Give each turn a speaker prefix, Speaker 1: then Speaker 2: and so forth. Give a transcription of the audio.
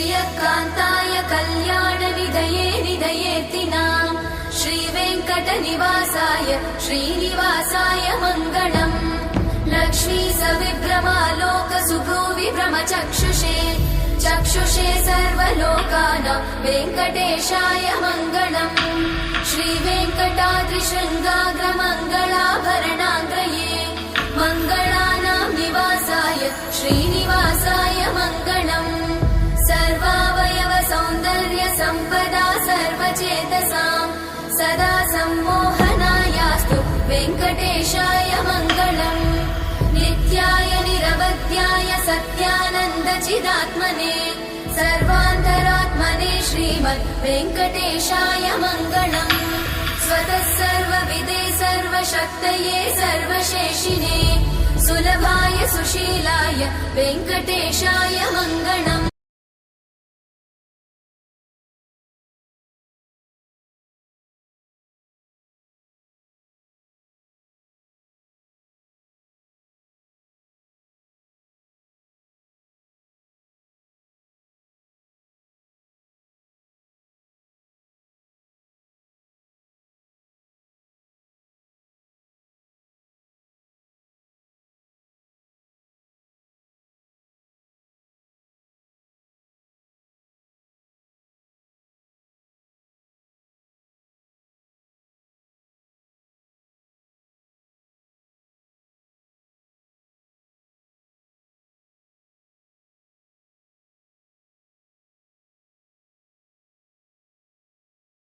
Speaker 1: श्रियकान्ताय कल्याणनिधये निधयेऽर्तिनाम् श्रीवेङ्कटनिवासाय श्रीनिवासाय मङ्गलम् लक्ष्मी सविभ्रमालोकसुभ्रूविभ्रमचक्षुषे चक्षुषे सर्वलोकानां वेङ्कटेशाय मङ्गलम् श्रीवेङ्कटाद्रिशृङ्गाग्रमङ्गलाभरणाङ्गये मङ्गलानां निवासाय श्रीनिवासाय मङ्गलम् सर्वावयव सौन्दर्य सम्पदा सर्वचेतसां सदा सम्मोहनायास्तु वेङ्कटेशाय मङ्गलम् नित्याय निरवध्याय सत्यानन्दचिदात्मने सर्वान्तरात्मने श्रीमद् वेङ्कटेशाय मङ्गलम् स्वतः सर्वविदे सर्वशक्तये सर्वशेषिने सुलभाय सुशीलाय वेङ्कटेशाय मङ्गलम्